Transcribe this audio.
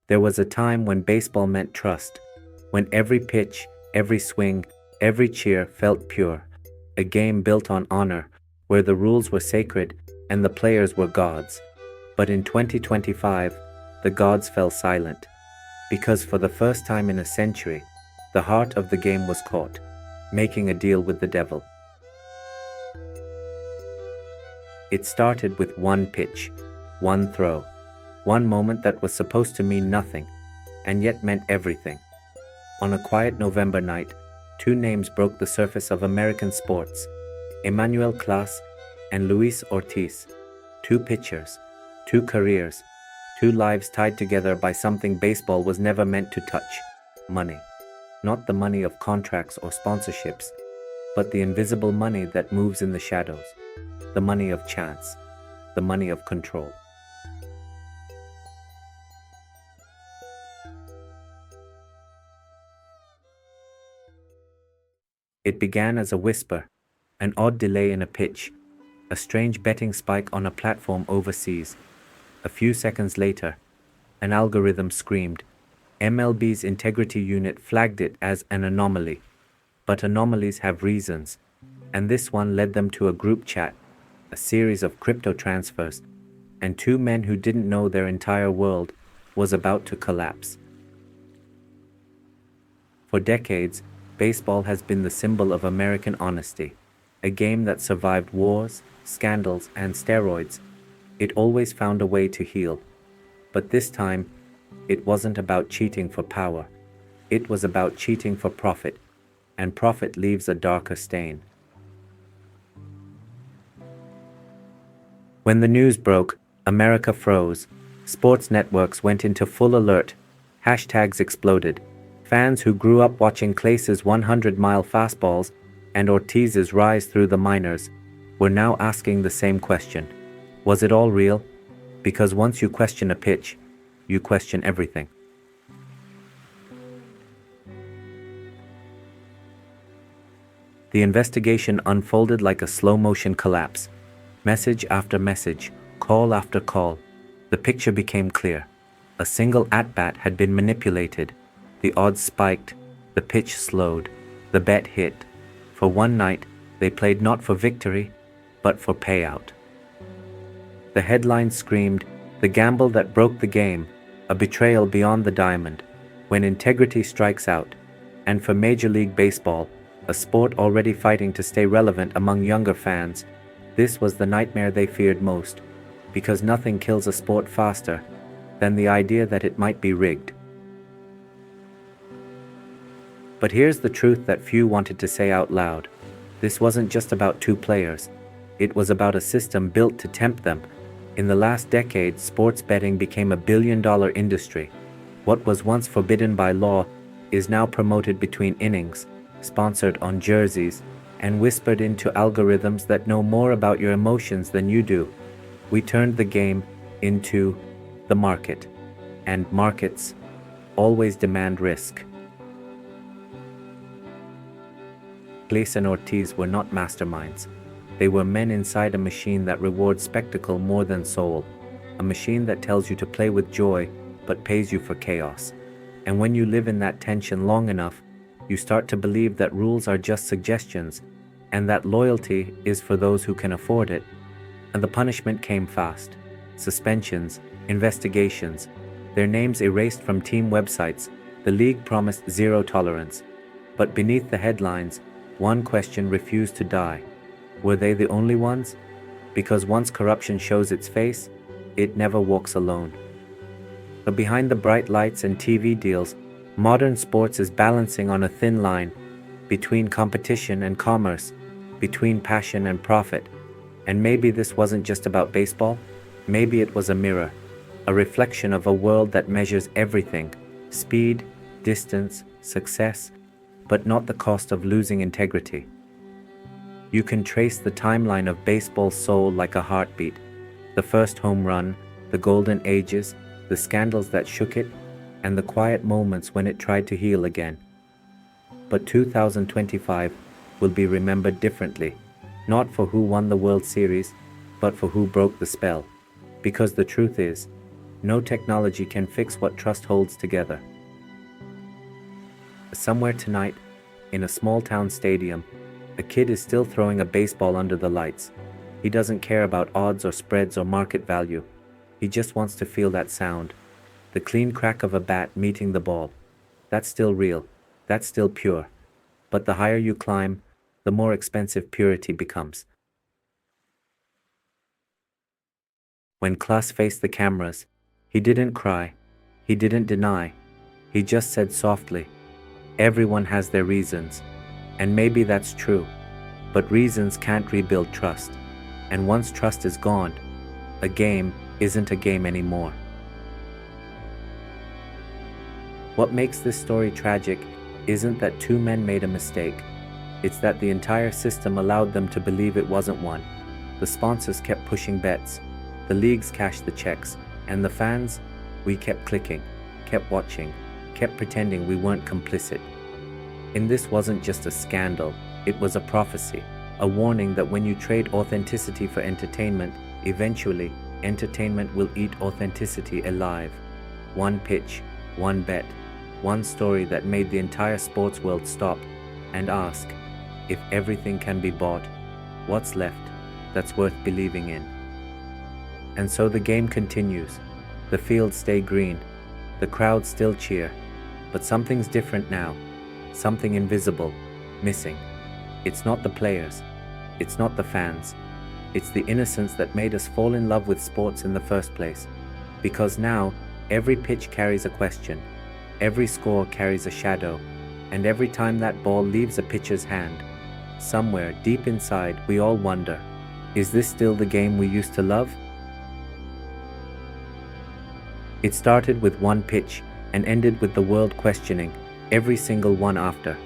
There was a time when baseball meant trust, when every pitch, every swing, every cheer felt pure, a game built on honor, where the rules were sacred and the players were gods. But in 2025, the gods fell silent, because for the first time in a century, the heart of the game was caught, making a deal with the devil. It started with one pitch, one throw, one moment that was supposed to mean nothing, and yet meant everything. On a quiet November night, two names broke the surface of American sports: Emmanuel Clase and Luis Ortiz. Two pitchers, two careers, two lives tied together by something baseball was never meant to touch: money. Not the money of contracts or sponsorships, but the invisible money that moves in the shadows, the money of chance, the money of control. It began as a whisper, an odd delay in a pitch, a strange betting spike on a platform overseas. A few seconds later, an algorithm screamed. MLB's integrity unit flagged it as an anomaly. But anomalies have reasons, and this one led them to a group chat, a series of crypto transfers, and two men who didn't know their entire world was about to collapse. For decades, baseball has been the symbol of American honesty, a game that survived wars, scandals, and steroids. It always found a way to heal. But this time, it wasn't about cheating for power. It was about cheating for profit, and profit leaves a darker stain. When the news broke, America froze. Sports networks went into full alert. Hashtags exploded. Fans who grew up watching Clase's 100-mile fastballs and Ortiz's rise through the minors were now asking the same question. Was it all real? Because once you question a pitch, you question everything. The investigation unfolded like a slow-motion collapse. Message after message, call after call. The picture became clear. A single at-bat had been manipulated. The odds spiked, the pitch slowed, the bet hit. For one night, they played not for victory, but for payout. The headline screamed, "The gamble that broke the game, a betrayal beyond the diamond," when integrity strikes out. And for Major League Baseball, a sport already fighting to stay relevant among younger fans, this was the nightmare they feared most, because nothing kills a sport faster than the idea that it might be rigged. But here's the truth that few wanted to say out loud. This wasn't just about two players. It was about a system built to tempt them. In the last decade, sports betting became a billion-dollar industry. What was once forbidden by law is now promoted between innings, sponsored on jerseys, and whispered into algorithms that know more about your emotions than you do. We turned the game into the market, and markets always demand risk. Clase and Ortiz were not masterminds. They were men inside a machine that rewards spectacle more than soul, a machine that tells you to play with joy but pays you for chaos. And when you live in that tension long enough, you start to believe that rules are just suggestions and that loyalty is for those who can afford it. And the punishment came fast. Suspensions, investigations, their names erased from team websites. The league promised zero tolerance. But beneath the headlines, one question refused to die. Were they the only ones? Because once corruption shows its face, it never walks alone. But behind the bright lights and TV deals, modern sports is balancing on a thin line between competition and commerce, between passion and profit. And maybe this wasn't just about baseball. Maybe it was a mirror, a reflection of a world that measures everything: speed, distance, success, but not the cost of losing integrity. You can trace the timeline of baseball's soul like a heartbeat. The first home run, the golden ages, the scandals that shook it, and the quiet moments when it tried to heal again. But 2025 will be remembered differently, not for who won the World Series, but for who broke the spell. Because the truth is, No technology can fix what trust holds together. Somewhere tonight, in a small town stadium, a kid is still throwing a baseball under the lights. He doesn't care about odds or spreads or market value. He just wants to feel that sound. The clean crack of a bat meeting the ball. That's still real. That's still pure. But the higher you climb, the more expensive purity becomes. When Clase faced the cameras, he didn't cry. He didn't deny. He just said softly, "Everyone has their reasons." And maybe that's true. But reasons can't rebuild trust. And once trust is gone, a game isn't a game anymore. What makes this story tragic isn't that two men made a mistake. It's that the entire system allowed them to believe it wasn't one. The sponsors kept pushing bets. The leagues cashed the checks. And the fans, we kept clicking, kept watching, kept pretending we weren't complicit. And this wasn't just a scandal, it was a prophecy, a warning that when you trade authenticity for entertainment, eventually, entertainment will eat authenticity alive. One pitch, one bet, one story that made the entire sports world stop and ask, if everything can be bought, what's left that's worth believing in? And so the game continues. The fields stay green, the crowds still cheer, but something's different now. Something invisible, missing. It's not the players, it's not the fans, it's the innocence that made us fall in love with sports in the first place. Because now, every pitch carries a question, every score carries a shadow, and every time that ball leaves a pitcher's hand, somewhere deep inside we all wonder, is this still the game we used to love? It started with one pitch and ended with the world questioning every single one after.